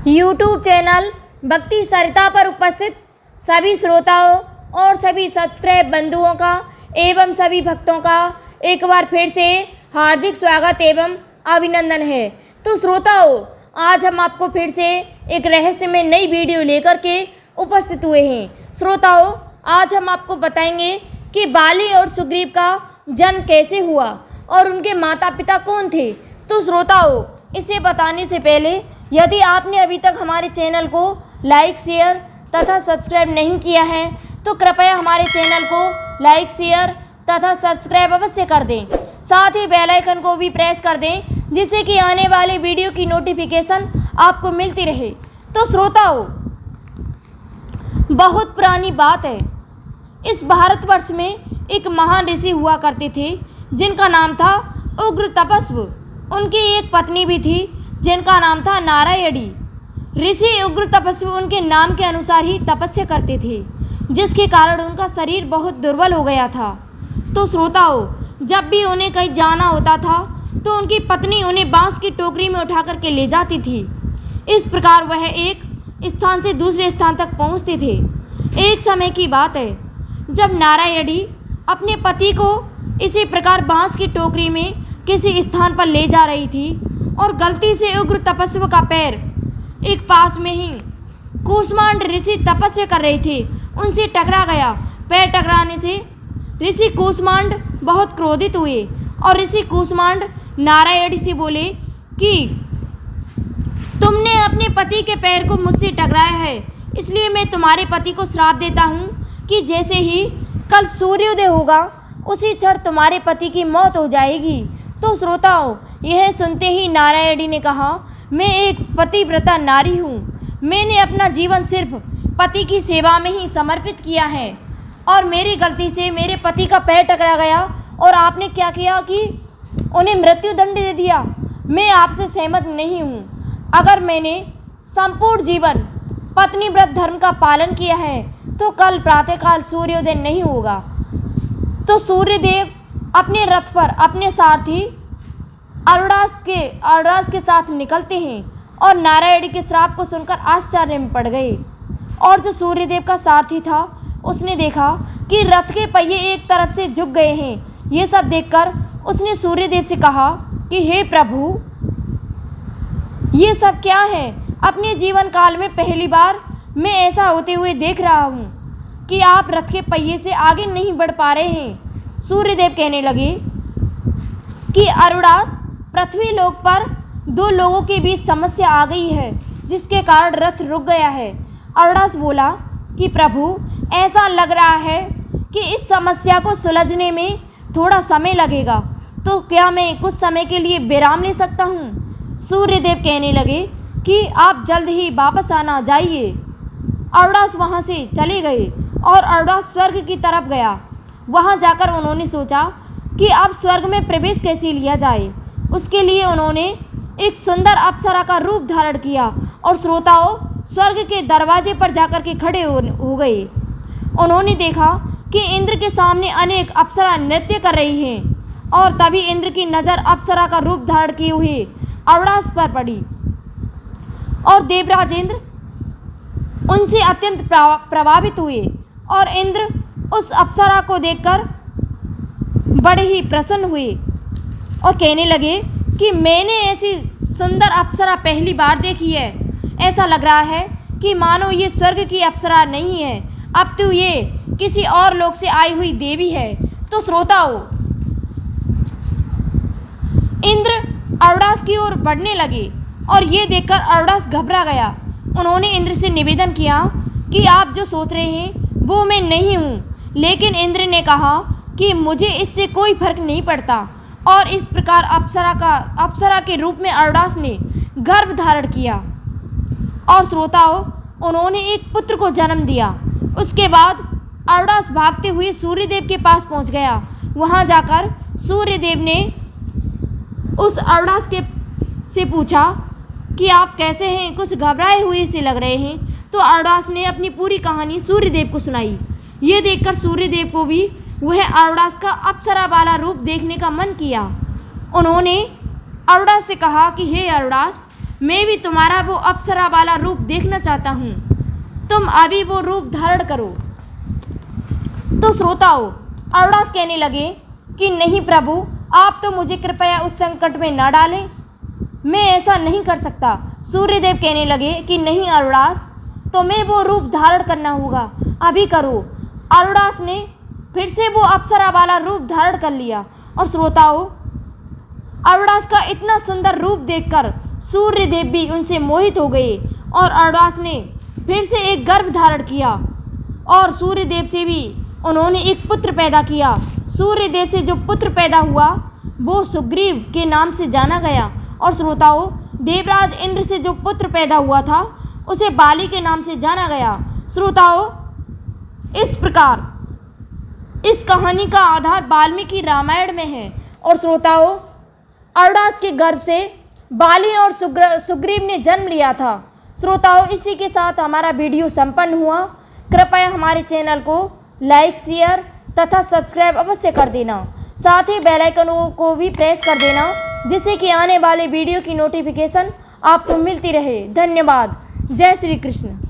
YouTube channel भक्ति सरिता पर उपस्थित सभी श्रोताओं और सभी सब्सक्राइब बंधुओं का एवं सभी भक्तों का एक बार फिर से हार्दिक स्वागत एवं अभिनंदन है। तो श्रोताओं, आज हम आपको फिर से एक रहस्यमय नई वीडियो लेकर के उपस्थित हुए हैं। श्रोताओं, आज हम आपको बताएंगे कि बाली और सुग्रीव का जन्म कैसे हुआ और उनके माता पिता कौन थे। तो श्रोताओं, इसे बताने से पहले यदि आपने अभी तक हमारे चैनल को लाइक, शेयर तथा सब्सक्राइब नहीं किया है तो कृपया हमारे चैनल को लाइक, शेयर तथा सब्सक्राइब अवश्य कर दें। साथ ही बेल आइकन को भी प्रेस कर दें जिससे कि आने वाले वीडियो की नोटिफिकेशन आपको मिलती रहे। तो श्रोताओं, बहुत पुरानी बात है। इस भारतवर्ष में एक महान ऋषि हुआ करते थे जिनका नाम था उग्र तपस्वी। उनकी एक पत्नी भी थी जिनका नाम था नारायणी। ऋषि उग्र तपस्वी उनके नाम के अनुसार ही तपस्या करते थे, जिसके कारण उनका शरीर बहुत दुर्बल हो गया था। तो श्रोताओं, जब भी उन्हें कहीं जाना होता था तो उनकी पत्नी उन्हें बांस की टोकरी में उठा करके ले जाती थी। इस प्रकार वह एक स्थान से दूसरे स्थान तक पहुंचते थे। एक समय की बात है जब नारायणी अपने पति को इसी प्रकार बांस की टोकरी में किसी स्थान पर ले जा रही थी और गलती से उग्र तपस्वी का पैर एक पास में ही कूष्मांड ऋषि तपस्या कर रहे थे उनसे टकरा गया। पैर टकराने से ऋषि कूष्मांड बहुत क्रोधित हुए और ऋषि कूष्मांड नारायणी से बोले कि तुमने अपने पति के पैर को मुझसे टकराया है, इसलिए मैं तुम्हारे पति को श्राप देता हूँ कि जैसे ही कल सूर्योदय होगा उसी क्षण तुम्हारे पति की मौत हो जाएगी। तो श्रोताओं, यह सुनते ही नारायणी ने कहा, मैं एक पतिव्रता नारी हूँ। मैंने अपना जीवन सिर्फ पति की सेवा में ही समर्पित किया है और मेरी गलती से मेरे पति का पैर टकरा गया और आपने क्या किया कि उन्हें मृत्युदंड दे दिया। मैं आपसे सहमत नहीं हूँ। अगर मैंने संपूर्ण जीवन पत्नी व्रत धर्म का पालन किया है तो कल प्रातःकाल सूर्योदय नहीं होगा। तो सूर्यदेव अपने रथ पर अपने सारथी अरुणास के साथ निकलते हैं और नारायणी के श्राप को सुनकर आश्चर्य में पड़ गए। और जो सूर्यदेव का सारथी था उसने देखा कि रथ के पहिए एक तरफ से झुक गए हैं। ये सब देखकर उसने सूर्यदेव से कहा कि हे प्रभु, ये सब क्या है? अपने जीवन काल में पहली बार मैं ऐसा होते हुए देख रहा हूँ कि आप रथ के पहिए से आगे नहीं बढ़ पा रहे हैं। सूर्यदेव कहने लगे कि अरुणास, पृथ्वी लोक पर दो लोगों के बीच समस्या आ गई है जिसके कारण रथ रुक गया है। अरुणास बोला कि प्रभु, ऐसा लग रहा है कि इस समस्या को सुलझने में थोड़ा समय लगेगा, तो क्या मैं कुछ समय के लिए विराम ले सकता हूँ? सूर्यदेव कहने लगे कि आप जल्द ही वापस आना जाइए। अरुणास वहाँ से चले गए और अरुणास स्वर्ग की तरफ गया। वहाँ जाकर उन्होंने सोचा कि अब स्वर्ग में प्रवेश कैसे लिया जाए। उसके लिए उन्होंने एक सुंदर अप्सरा का रूप धारण किया और श्रोताओं, स्वर्ग के दरवाजे पर जाकर के खड़े हो गए। उन्होंने देखा कि इंद्र के सामने अनेक अप्सरा नृत्य कर रही हैं और तभी इंद्र की नज़र अप्सरा का रूप धारण किए हुए अरुणास पर पड़ी और देवराज इंद्र उनसे अत्यंत प्रभावित हुए और इंद्र उस अप्सरा को देखकर बड़े ही प्रसन्न हुए और कहने लगे कि मैंने ऐसी सुंदर अप्सरा पहली बार देखी है। ऐसा लग रहा है कि मानो ये स्वर्ग की अप्सरा नहीं है, अब तो ये किसी और लोक से आई हुई देवी है। तो श्रोताओं, इंद्र अरुणास की ओर बढ़ने लगे और ये देखकर अरुणास घबरा गया। उन्होंने इंद्र से निवेदन किया कि आप जो सोच रहे हैं वो मैं नहीं हूँ। लेकिन इंद्र ने कहा कि मुझे इससे कोई फर्क नहीं पड़ता और इस प्रकार अप्सरा के रूप में अरुणास ने गर्भ धारण किया और श्रोताओं, उन्होंने एक पुत्र को जन्म दिया। उसके बाद अरुणास भागते हुए सूर्यदेव के पास पहुंच गया। वहां जाकर सूर्यदेव ने उस अरुणास से पूछा कि आप कैसे हैं? कुछ घबराए हुए से लग रहे हैं। तो अरुणास ने अपनी पूरी कहानी सूर्यदेव को सुनाई। ये देखकर सूर्यदेव को भी वह अरुणास का अप्सरा वाला रूप देखने का मन किया। उन्होंने अरुणास से कहा कि हे अरुणास, मैं भी तुम्हारा वो अप्सरा वाला रूप देखना चाहता हूँ। तुम अभी वो रूप धारण करो। तो श्रोताओं, अरुणास कहने लगे कि नहीं प्रभु, आप तो मुझे कृपया उस संकट में न डालें, मैं ऐसा नहीं कर सकता। सूर्यदेव कहने लगे कि नहीं अरुणास, तुम्हें वो रूप धारण करना होगा, अभी करो। अरुणास ने फिर से वो अप्सरा वाला रूप धारण कर लिया। और श्रोताओं, अरुणास का इतना सुंदर रूप देखकर सूर्यदेव भी उनसे मोहित हो गए और अरुणास ने फिर से एक गर्भ धारण किया और सूर्यदेव से भी उन्होंने एक पुत्र पैदा किया। सूर्यदेव से जो पुत्र पैदा हुआ वो सुग्रीव के नाम से जाना गया। और श्रोताओं, देवराज इंद्र से जो पुत्र पैदा हुआ था उसे बाली के नाम से जाना गया। श्रोताओं, इस प्रकार इस कहानी का आधार वाल्मीकि रामायण में है। और श्रोताओं, अरुणास के गर्भ से बाली और सुग्रीव ने जन्म लिया था। श्रोताओं, इसी के साथ हमारा वीडियो संपन्न हुआ। कृपया हमारे चैनल को लाइक, शेयर तथा सब्सक्राइब अवश्य कर देना। साथ ही बेल आइकन को भी प्रेस कर देना, जिससे कि आने वाले वीडियो की नोटिफिकेशन आपको मिलती रहे। धन्यवाद। जय श्री कृष्ण।